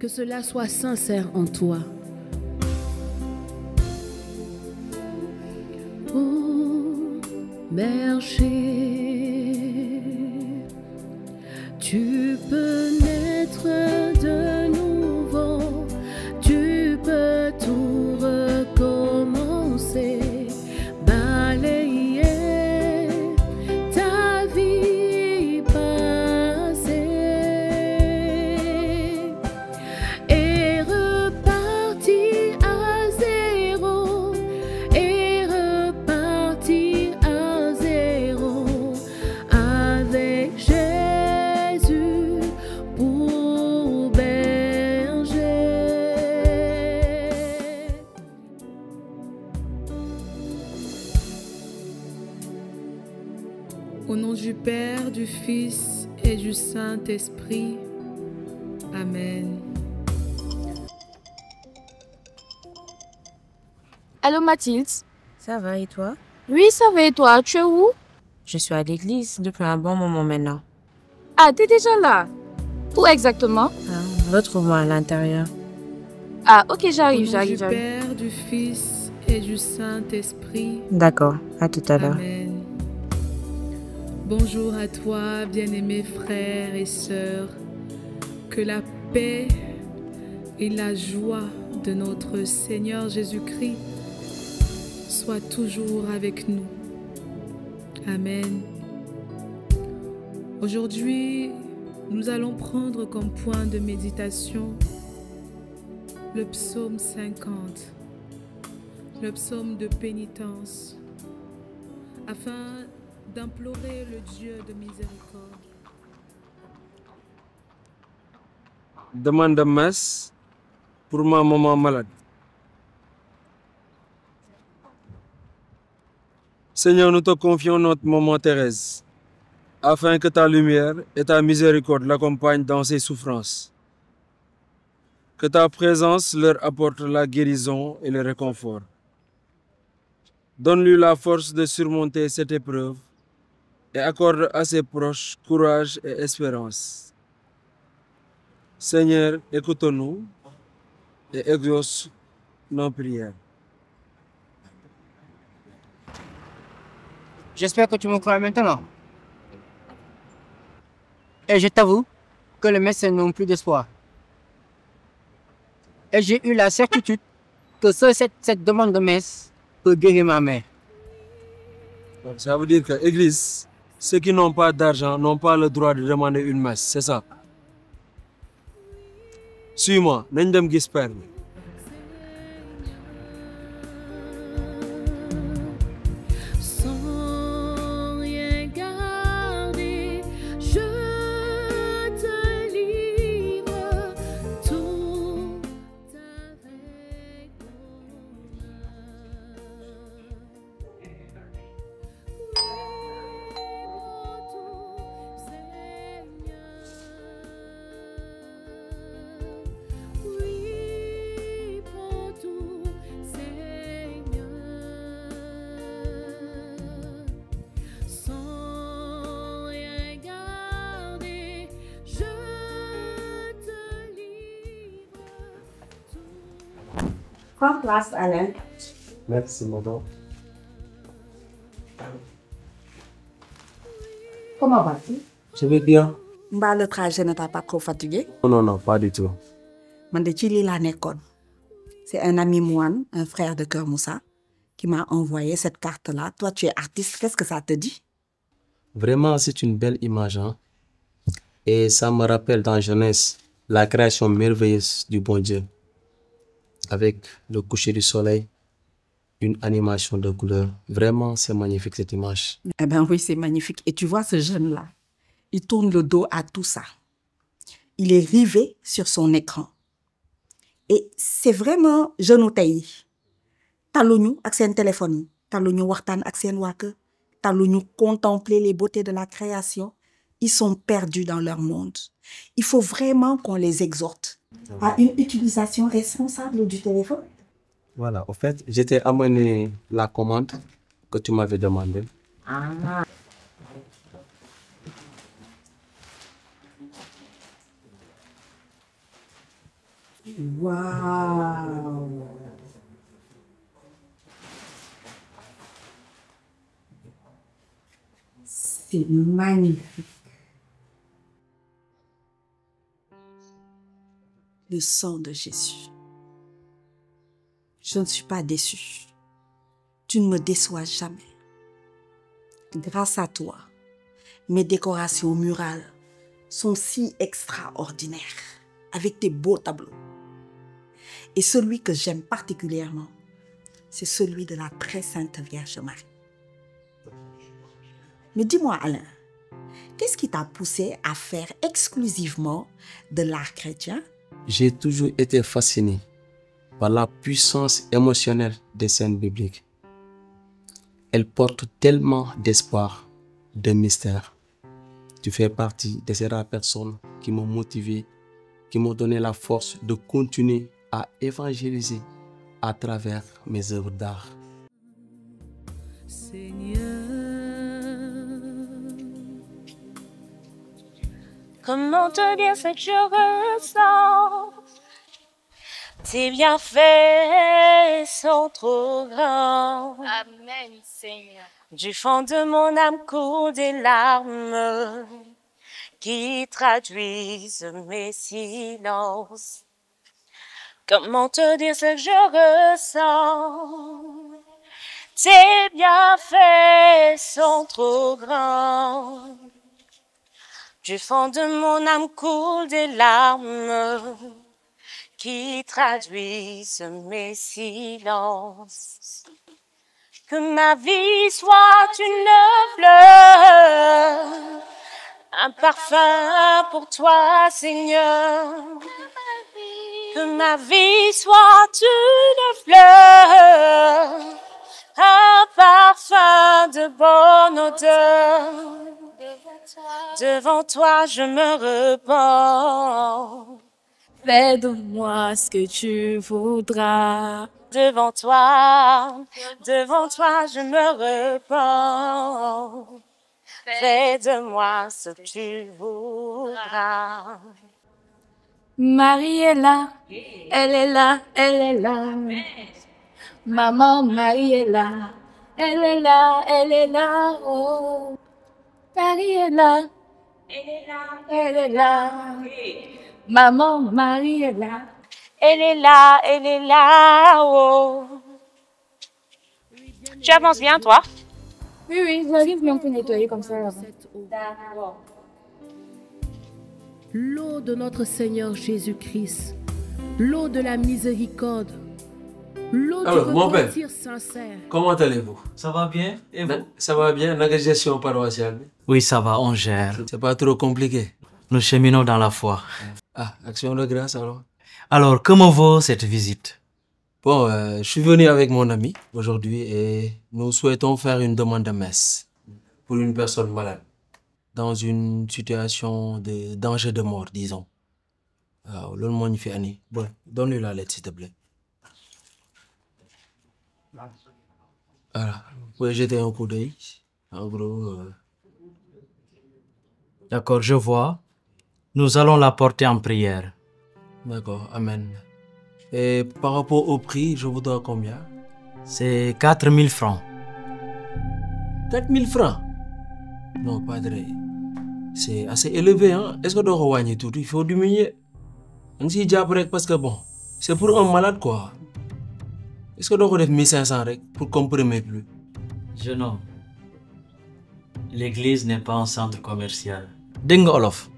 que cela soit sincère en toi. Oh, berger, tu peux naître de nouveau, tu peux tout recommencer, balayer ta vie passée et repartir à zéro, et repartir à zéro avec Jésus pour berger. Au nom du Père, du Fils et du Saint-Esprit. Amen. Allô Mathilde? Ça va et toi? Oui, ça va et toi? Tu es où? Je suis à l'église depuis un bon moment maintenant. Ah, t'es déjà là? Où exactement? Retrouve-moi à l'intérieur. Ah, ok, j'arrive, Au nom du Père, du Fils et du Saint-Esprit. D'accord, à tout à l'heure. Amen. Bonjour à toi, bien-aimés frères et sœurs. Que la paix et la joie de notre Seigneur Jésus-Christ soient toujours avec nous. Amen. Aujourd'hui, nous allons prendre comme point de méditation le psaume 50, le psaume de pénitence, afin d'implorer le Dieu de miséricorde. Demande de messe pour ma maman malade. Seigneur, nous te confions notre maman Thérèse, afin que ta lumière et ta miséricorde l'accompagnent dans ses souffrances. Que ta présence leur apporte la guérison et le réconfort. Donne-lui la force de surmonter cette épreuve et accorde à ses proches courage et espérance. Seigneur, écoute-nous et exauce nos prières. J'espère que tu me crois maintenant. Et je t'avoue que les médecins n'ont plus d'espoir. Et j'ai eu la certitude que seule cette demande de messe peut guérir ma mère. Ça veut dire que l'Église, ceux qui n'ont pas d'argent n'ont pas le droit de demander une messe, c'est ça? Suis-moi, nañ dem gis Père bi. Sans rien garder, je te livre tout avec oui, prends tout, Seigneur. Sans rien garder, je te livre tout. Prends place, Alain. Merci, madame. Comment vas-tu? Je vais bien. Mbaa le trajet ne t'a pas trop fatigué? Non, pas du tout. Man de ci lii laa nekkoon. C'est un ami moine, un frère de Cœur Moussa, qui m'a envoyé cette carte-là. Toi, tu es artiste, qu'est-ce que ça te dit? Vraiment, c'est une belle image, hein? Et ça me rappelle dans jeunesse la création merveilleuse du bon Dieu. Avec le coucher du soleil, une animation de couleurs. Vraiment, c'est magnifique cette image. Eh bien oui, c'est magnifique. Et tu vois ce jeune-là, il tourne le dos à tout ça. Il est rivé sur son écran. Et c'est vraiment jeune tey taluñu ak seen téléphone yi taluñu waxtaan ak seen waa kër taluñu contempler les beautés de la création. Ils sont perdus dans leur monde. Il faut vraiment qu'on les exhorte à une utilisation responsable du téléphone. Voilà, au fait, j'étais amené la commande que tu m'avais demandé. Ah. Waouh! C'est magnifique. Le sang de Jésus. Je ne suis pas déçue. Tu ne me déçois jamais. Grâce à toi, mes décorations murales sont si extraordinaires, avec tes beaux tableaux. Et celui que j'aime particulièrement, c'est celui de la très sainte Vierge Marie. Mais dis-moi, Alain, qu'est-ce qui t'a poussé à faire exclusivement de l'art chrétien? J'ai toujours été fasciné par la puissance émotionnelle des scènes bibliques. Elles portent tellement d'espoir, de mystère. Tu fais partie de ces rares personnes qui m'ont motivé, qui m'ont donné la force de continuer à évangéliser à travers mes œuvres d'art. Seigneur, Comment te dire ce que je ressens? Tes bienfaits sont trop grands. Amen, Seigneur. Du fond de mon âme coulent des larmes qui traduisent mes silences. Comment te dire ce que je ressens? Tes bienfaits sont trop grands. Du fond de mon âme coulent des larmes qui traduisent mes silences. Que ma vie soit une fleur, un parfum pour toi, Seigneur. Que ma vie soit une fleur, un parfum de bonne odeur. Devant toi, je me repens. Fais de moi ce que tu voudras. Devant toi, je me repens. Fais de moi ce que tu voudras. Marie est là, elle est là, elle est là. Maman, Marie est là, elle est là, elle est là. Oh, Marie est là, elle est là. Maman, Marie est là. Elle est là, oh. Tu avances bien, toi? Oui, j'arrive, mais on peut nettoyer comme ça. D'accord. L'eau de notre Seigneur Jésus-Christ, l'eau de la miséricorde, l'eau du Alors, mon père, repentir sincère. comment allez-vous? Ça va bien? Et vous? Ça va bien, la gestion paroissiale. Oui, ça va, on gère. C'est pas trop compliqué. Nous cheminons dans la foi. Ah, action de grâce alors. Alors, comment vaut cette visite? Bon, je suis venu avec mon ami aujourd'hui et nous souhaitons faire une demande de messe pour une personne malade, dans une situation de danger de mort, disons. Le monde fait année. Bon, donne-lui la lettre, s'il te plaît. Voilà, vous pouvez jeter un coup d'œil. En gros. D'accord, je vois. Nous allons la porter en prière. D'accord, amen. Et par rapport au prix, je vous dois combien? C'est 4000 francs. 4000 francs? Non, padre. C'est assez élevé, hein? Est-ce que tu as tout? Il faut diminuer. Parce que bon, c'est pour un malade, quoi. Est-ce que tu as 1500 pour comprimer plus? Jeune homme, l'église n'est pas un centre commercial. Deng olof.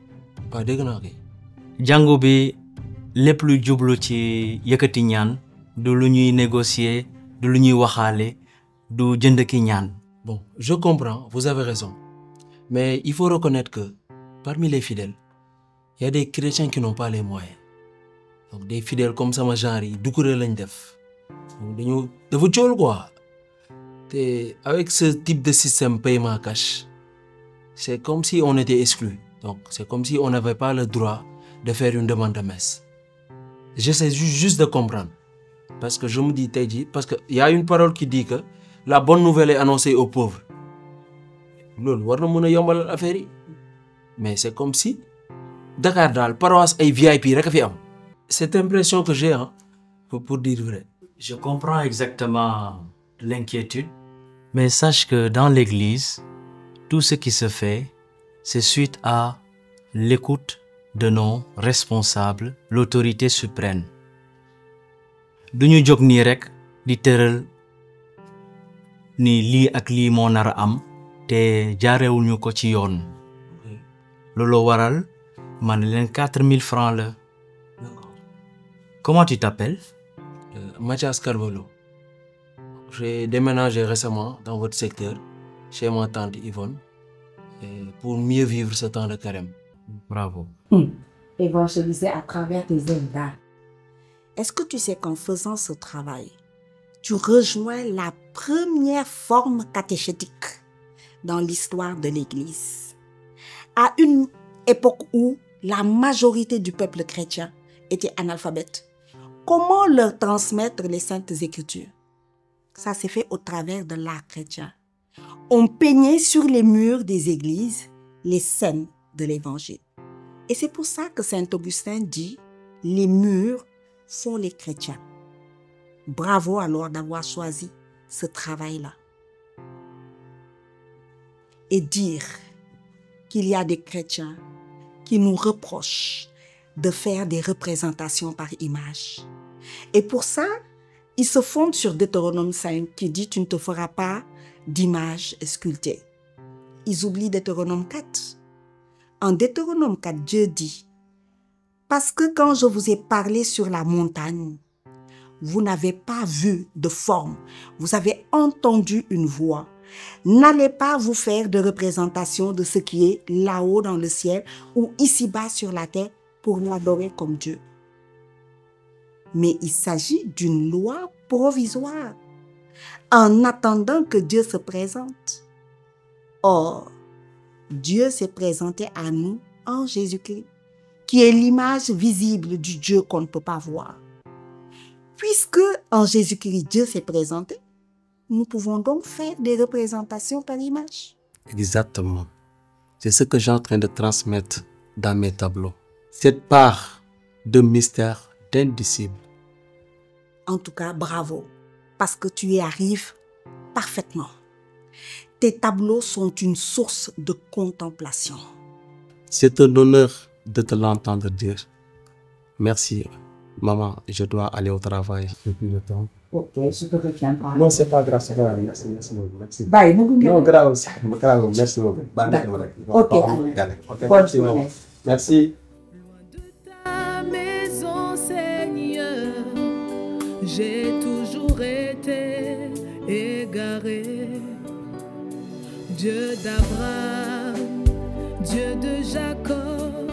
Pas dégg naa kay. Jàngu bi lépp lu jublu ci yëkkati ñaan du lu ñuy négocier du lu ñuy waxaale du jënd ki ñaan. Bon, je comprends, vous avez raison. Mais il faut reconnaître que parmi les fidèles, il y a des chrétiens qui n'ont pas les moyens. Donc des fidèles comme ça, ma genre, ils doucourent lañ def. Donc dañu dafa ciol quoi. Et avec ce type de système paiement cash, c'est comme si on était exclu. Donc c'est comme si on n'avait pas le droit de faire une demande de messe. J'essaie juste de comprendre. Parce que je me dis, parce qu'il y a une parole qui dit que la bonne nouvelle est annoncée aux pauvres. Mais c'est comme si Dakar dal paroisse ay VIP rek fi am. cette impression que j'ai, hein, pour dire vrai. Je comprends exactement l'inquiétude, mais sache que dans l'Église, tout ce qui se fait, c'est suite à l'écoute de nos responsables, l'autorité suprême. Duñu jóg nii rek di tëral ni lii ak lii moo nar a am te jaarewuñu ko ci yoon. Looloo waral ma ne leen 4000 francs la. Comment tu t'appelles? Mathias Carvalho. J'ai déménagé récemment dans votre secteur, chez ma tante Yvonne, pour mieux vivre ce temps de carême. Bravo. Évangéliser à travers tes œuvres d'art. Est-ce que tu sais qu'en faisant ce travail, tu rejoins la première forme catéchétique dans l'histoire de l'Église, à une époque où la majorité du peuple chrétien était analphabète? Comment leur transmettre les Saintes Écritures? Ça s'est fait au travers de l'art chrétien. On peignait sur les murs des églises les scènes de l'Évangile. Et c'est pour ça que Saint Augustin dit « Les murs font les chrétiens ». Bravo alors d'avoir choisi ce travail-là. Et dire qu'il y a des chrétiens qui nous reprochent de faire des représentations par image. Et pour ça, ils se fondent sur Deutéronome 5 qui dit « Tu ne te feras pas d'image sculptée ». Ils oublient Deutéronome 4. En Deutéronome 4, Dieu dit « Parce que quand je vous ai parlé sur la montagne, vous n'avez pas vu de forme, vous avez entendu une voix. N'allez pas vous faire de représentation de ce qui est là-haut dans le ciel ou ici-bas sur la terre pour l'adorer comme Dieu. » Mais il s'agit d'une loi provisoire en attendant que Dieu se présente. Or, Dieu s'est présenté à nous en Jésus-Christ, qui est l'image visible du Dieu qu'on ne peut pas voir. Puisque en Jésus-Christ, Dieu s'est présenté, nous pouvons donc faire des représentations par image. Exactement. C'est ce que j'ai en train de transmettre dans mes tableaux. Cette part de mystère d'indicible. En tout cas, bravo, parce que tu y arrives parfaitement. Tes tableaux sont une source de contemplation. C'est un honneur de te l'entendre dire. Merci, maman, je dois aller au travail. Depuis le temps. Ok, je te retiendrai. Non, c'est pas grave, c'est pas grave. Merci, merci beaucoup. Merci. Bye, non, grave, merci beaucoup. Ok, bonne journée. Merci. Ta maison, Seigneur, j'ai toujours été égaré. Dieu d'Abraham, Dieu de Jacob,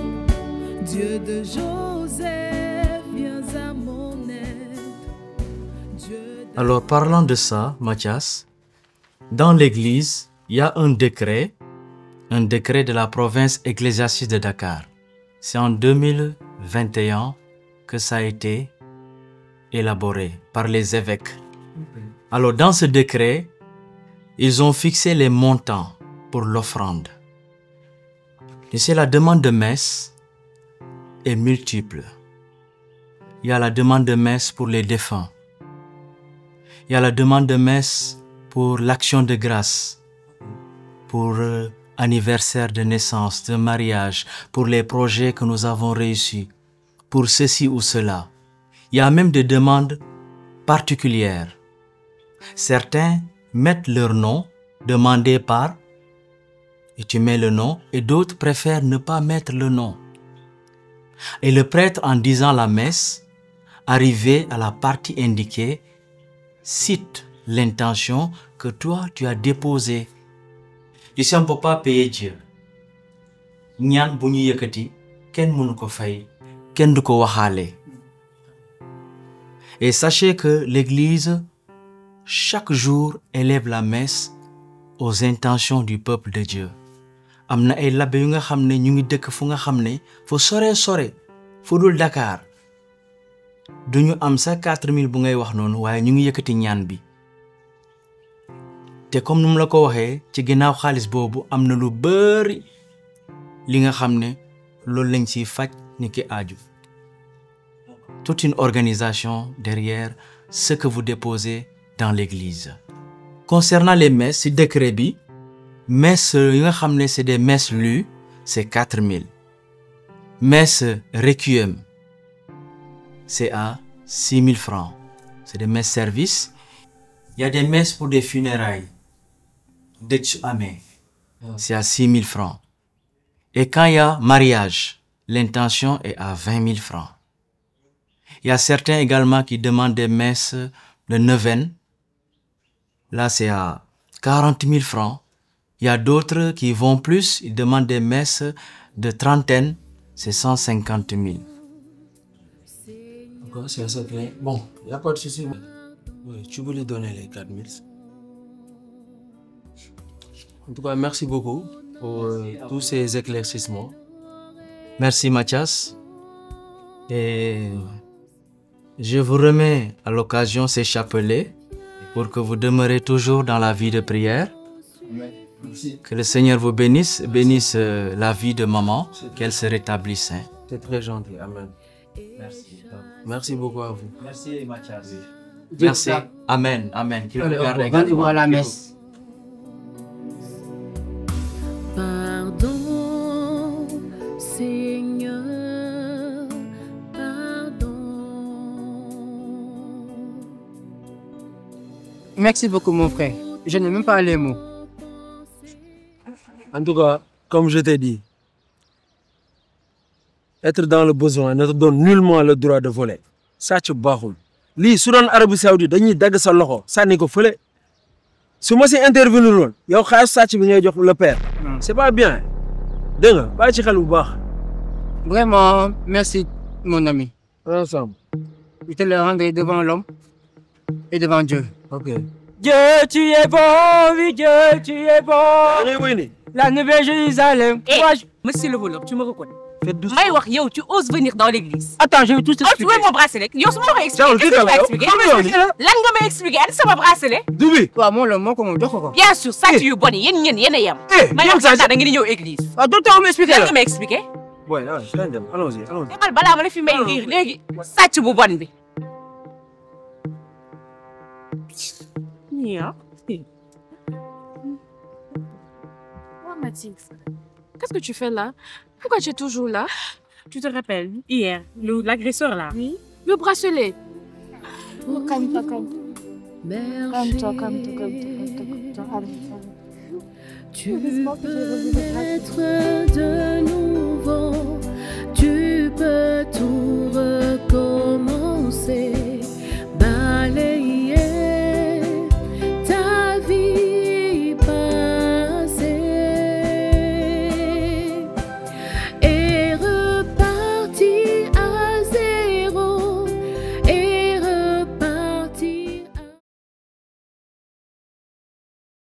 Dieu de Joseph, viens à mon aide. Alors parlant de ça, Mathias, dans l'église, il y a un décret de la province ecclésiastique de Dakar. C'est en 2021 que ça a été élaboré par les évêques. Alors dans ce décret, ils ont fixé les montants pour l'offrande. Et c'est la demande de messe est multiple. Il y a la demande de messe pour les défunts. Il y a la demande de messe pour l'action de grâce, pour anniversaire de naissance, de mariage, pour les projets que nous avons réussis, pour ceci ou cela. Il y a même des demandes particulières. Certains mettent leur nom, demandé par, et tu mets le nom, et d'autres préfèrent ne pas mettre le nom. Et le prêtre, en disant la messe, arrivé à la partie indiquée, cite l'intention que toi tu as déposée. Ici, on ne peut pas payer Dieu. Ñaan bu ñu yëkkati kenn mënu ko fay, kenn du ko waxaale. Et sachez que l'Église, chaque jour, élève la messe aux intentions du peuple de Dieu. Am na ay labbe yu nga xam ne ñu ngi dëkk fu nga xam ne fu sore fu dul Dakar. Duñu am sa 4000 bu ngay wax noonu waaye ñu ngi yëkkati ñaan bi. Te comme nu mu la ko waxee ci ginnaaw xaalis boobu am na lu bëri li nga xam ne loolu lañ ciy faj ni ki aaju. toute une organisation derrière ce que vous déposez dans l'église. Concernant les messes, si décret bi, messes, c'est des messes lues, c'est 4000. Messe requiem, c'est à 6000 francs. C'est des messes services. Il y a des messes pour des funérailles. C'est à 6000 francs. Et quand il y a mariage, l'intention est à 20 000 francs. Il y a certains également qui demandent des messes de neuvaine. Là, c'est à 40 000 francs. Il y a d'autres qui vont plus, ils demandent des messes de trentaine, c'est 150 000. C'est assez clair. Bon, il n'y a pas de souci. Oui, tu veux lui donner les 4 000. En tout cas, merci beaucoup pour tous ces éclaircissements. Merci Mathias. Et je vous remets à l'occasion ces chapelets pour que vous demeurez toujours dans la vie de prière. Merci. Que le Seigneur vous bénisse, bénisse la vie de maman, qu'elle se rétablisse. C'est très gentil. Amen. Merci. Merci beaucoup à vous. Merci Mathias. Merci. Amen. Amen. Qu'il vous garde également. Rendez-vous à la messe. Pardon, Seigneur, pardon. Merci beaucoup, mon frère. Je n'ai même pas les mots. En tout cas, comme je t'ai dit, être dans le besoin ne te donne nullement le droit de voler. Ça, tu baaxul. Li su doon Arabie Saoudite dañuy dagg sa loxo sànni ko fële. Su ma si intervenir woon yow xaalis sàcc bi ngay jox le père. C'est pas bien. Dégg nga bàyyi ci xel bu baax. Vraiment, merci, mon ami. Ensemble. Je te le rendrai devant l'homme et devant Dieu. Ok. Dieu, tu es bon, oui, Dieu, tu es bon. La Nouvelle Jérusalem. Monsieur le voleur, tu me reconnais. Faites doucement. Maïwak, yo, tu oses venir dans l'église. Attends, je vais tout expliquer. Oh, tu veux mon bracelet? Yo, c'est moi qui expliquer. Qu'est-ce que tu vas expliquer? Lan nga may expliquer? C'est mon bracelet. Dubi. Toi, moi, le mot qu'on me dit. Bien sûr, ça tu es bon. Yen yam. Maïwak, ça da nga ñëw église. Ah, docteur, m'expliquer. Lan nga may expliquer? Ouais, allons-y. Demal balaa ma la fi may riir léegi. Sàcc bu bon bi. Nia. Oh, Mathilde. Qu'est-ce que tu fais là? Pourquoi tu es toujours là? Tu te rappelles, hier, l'agresseur là? Oui. Le bracelet. Oh, calme-toi. Calme-toi. Tu peux être de nouveau, tu peux tout recommencer.